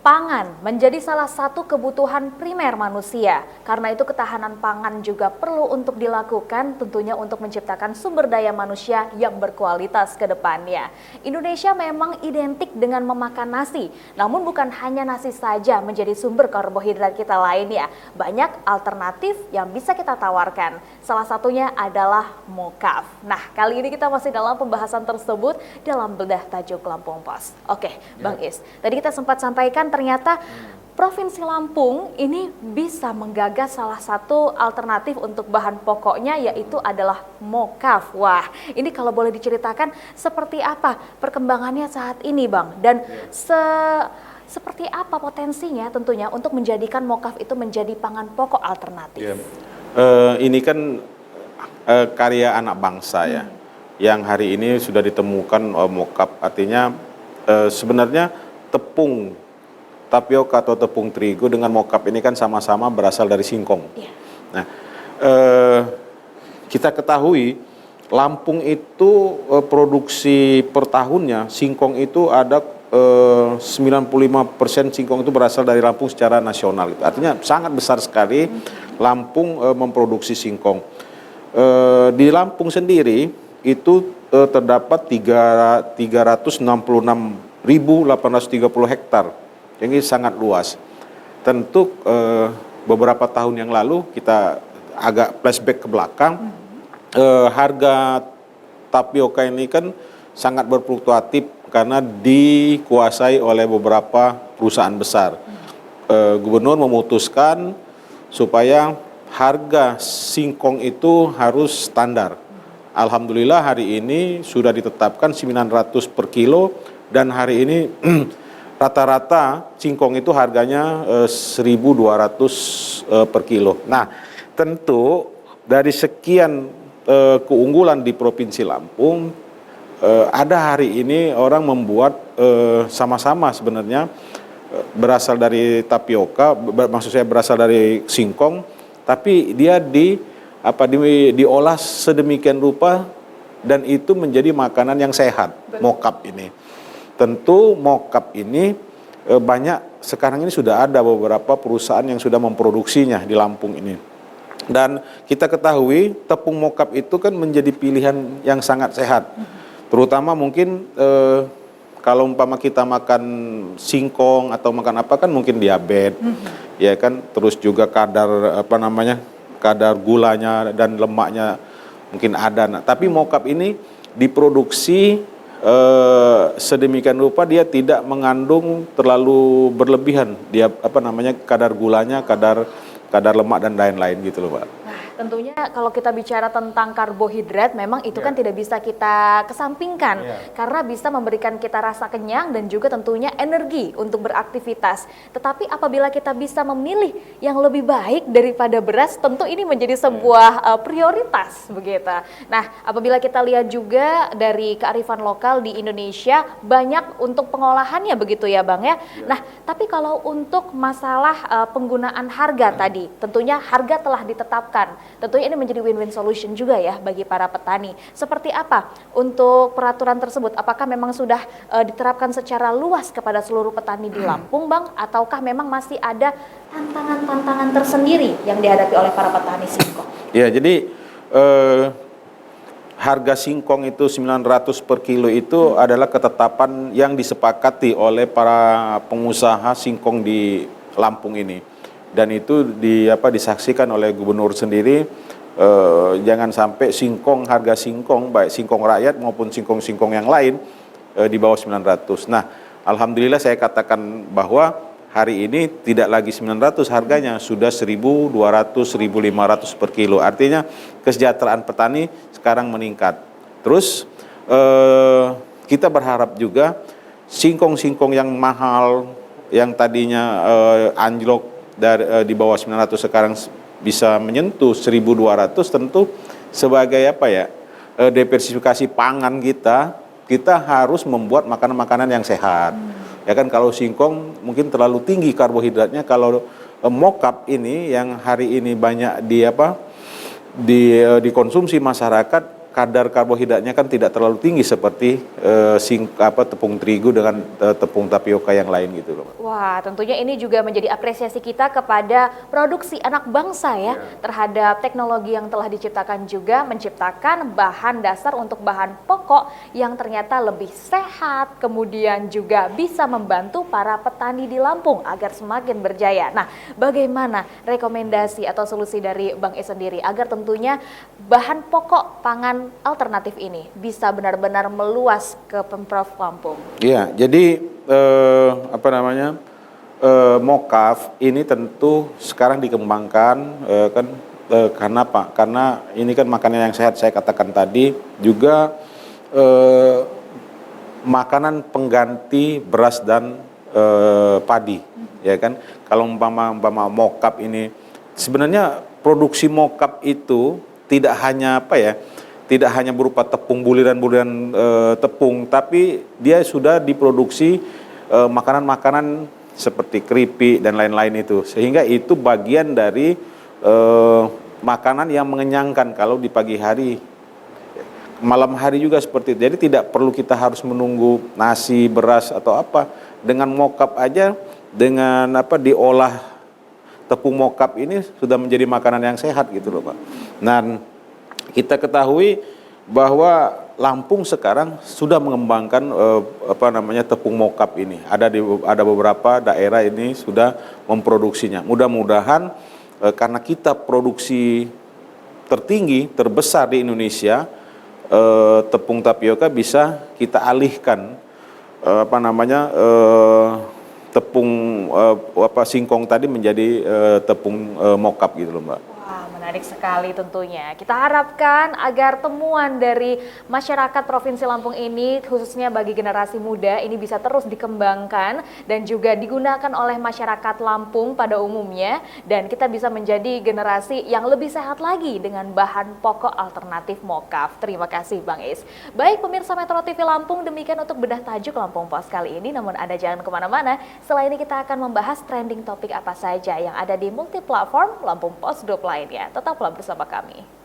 Pangan menjadi salah satu kebutuhan primer manusia. Karena itu ketahanan pangan juga perlu untuk dilakukan tentunya untuk menciptakan sumber daya manusia yang berkualitas ke depannya. Indonesia memang identik dengan memakan nasi. Namun bukan hanya nasi saja menjadi sumber karbohidrat kita lainnya. Banyak alternatif yang bisa kita tawarkan. Salah satunya adalah mokaf. Nah, kali ini kita masih dalam pembahasan tersebut dalam bedah tajuk Lampung Pos. Oke, Bang Is. Tadi kita sempat sampaikan ternyata Provinsi Lampung ini bisa menggagas salah satu alternatif untuk bahan pokoknya yaitu adalah mokaf. Wah, ini kalau boleh diceritakan seperti apa perkembangannya saat ini, Bang? Dan seperti apa potensinya tentunya untuk menjadikan mokaf itu menjadi pangan pokok alternatif? Ini kan karya anak bangsa ya, yang hari ini sudah ditemukan mokaf. Artinya sebenarnya tepung tapioka atau tepung terigu dengan mokaf ini kan sama-sama berasal dari singkong. Nah, kita ketahui Lampung itu produksi per tahunnya singkong itu ada 95% singkong itu berasal dari Lampung secara nasional. Artinya sangat besar sekali Lampung memproduksi singkong. Di Lampung sendiri itu terdapat 366.830 hektar. Ini sangat luas. Tentu beberapa tahun yang lalu kita agak flashback ke belakang, harga tapioka ini kan sangat berfluktuatif karena dikuasai oleh beberapa perusahaan besar. Gubernur memutuskan supaya harga singkong itu harus standar. Alhamdulillah hari ini sudah ditetapkan 900 per kilo dan hari ini rata-rata singkong itu harganya 1.200 per kilo. Nah, tentu dari sekian keunggulan di Provinsi Lampung, ada hari ini orang membuat sama-sama sebenarnya berasal dari tapioka, maksud saya berasal dari singkong, tapi dia diolah sedemikian rupa dan itu menjadi makanan yang sehat, mokaf ini. Tentu mokaf ini banyak sekarang ini sudah ada beberapa perusahaan yang sudah memproduksinya di Lampung ini. Dan kita ketahui tepung mokaf itu kan menjadi pilihan yang sangat sehat. Terutama mungkin kalau umpama kita makan singkong atau makan apa kan mungkin diabetes, ya kan. Terus juga kadar gulanya dan lemaknya mungkin ada. Nah, tapi mokaf ini diproduksi sedemikian rupa dia tidak mengandung terlalu berlebihan dia kadar gulanya, kadar lemak dan lain-lain gitu loh, Pak. Nah, tentunya kalau kita bicara tentang karbohidrat memang itu kan tidak bisa kita kesampingkan karena bisa memberikan kita rasa kenyang dan juga tentunya energi untuk beraktivitas. Tetapi apabila kita bisa memilih yang lebih baik daripada beras, tentu ini menjadi sebuah prioritas begitu. Nah, apabila kita lihat juga dari kearifan lokal di Indonesia banyak untuk pengolahannya begitu ya, Bang ya. Nah, tapi kalau untuk masalah penggunaan harga tadi, tentunya harga telah ditetapkan. Tentunya ini menjadi win-win solution juga ya bagi para petani. Seperti apa untuk peraturan tersebut? Apakah memang sudah diterapkan secara luas kepada seluruh petani di Lampung, Bang? Ataukah memang masih ada tantangan-tantangan tersendiri yang dihadapi oleh para petani singkong? Ya, jadi harga singkong itu 900 per kilo itu adalah ketetapan yang disepakati oleh para pengusaha singkong di Lampung ini. Dan itu disaksikan oleh gubernur sendiri, jangan sampai harga singkong baik singkong rakyat maupun singkong yang lain di bawah 900. Nah, alhamdulillah saya katakan bahwa hari ini tidak lagi 900 harganya, sudah 1.200, 1.500 per kilo. Artinya kesejahteraan petani sekarang meningkat. Terus kita berharap juga singkong-singkong yang mahal yang tadinya anjlok di bawah 900 sekarang bisa menyentuh 1.200, tentu sebagai diversifikasi pangan kita harus membuat makanan-makanan yang sehat. Ya kan, kalau singkong mungkin terlalu tinggi karbohidratnya, kalau mokaf ini yang hari ini banyak dikonsumsi masyarakat kadar karbohidratnya kan tidak terlalu tinggi seperti tepung terigu dengan tepung tapioka yang lain gitu loh. Wah, tentunya ini juga menjadi apresiasi kita kepada produksi anak bangsa ya, terhadap teknologi yang telah diciptakan juga menciptakan bahan dasar untuk bahan pokok yang ternyata lebih sehat, kemudian juga bisa membantu para petani di Lampung agar semakin berjaya. Nah, bagaimana rekomendasi atau solusi dari Bang Is sendiri agar tentunya bahan pokok pangan alternatif ini bisa benar-benar meluas ke Pemprov Lampung? Iya, jadi mokaf ini tentu sekarang dikembangkan karena apa? Karena ini kan makanan yang sehat, saya katakan tadi, juga makanan pengganti beras dan padi, ya kan? Kalau umpama mokaf ini sebenarnya produksi mokaf itu tidak hanya tidak hanya berupa tepung, buliran-buliran tepung, tapi dia sudah diproduksi makanan-makanan seperti keripik dan lain-lain itu, sehingga itu bagian dari makanan yang mengenyangkan kalau di pagi hari, malam hari juga seperti itu. Jadi tidak perlu kita harus menunggu nasi, beras atau apa. Dengan mokaf aja, dengan diolah tepung mokaf ini sudah menjadi makanan yang sehat gitu loh Pak. Dan kita ketahui bahwa Lampung sekarang sudah mengembangkan tepung mokaf ini. Ada beberapa daerah ini sudah memproduksinya. Mudah-mudahan karena kita produksi tertinggi, terbesar di Indonesia, tepung tapioka bisa kita alihkan tepung singkong tadi menjadi tepung mokaf gitu loh Mbak. Wah, menarik sekali tentunya. Kita harapkan agar temuan dari masyarakat Provinsi Lampung ini, khususnya bagi generasi muda, ini bisa terus dikembangkan dan juga digunakan oleh masyarakat Lampung pada umumnya. Dan kita bisa menjadi generasi yang lebih sehat lagi dengan bahan pokok alternatif mokaf. Terima kasih Bang Is. Baik pemirsa Metro TV Lampung, demikian untuk bedah tajuk Lampung Pos kali ini. Namun Anda jangan kemana-mana, setelah ini kita akan membahas trending topik apa saja yang ada di multi platform Lampung Pos Group lainnya. Tetaplah bersama kami.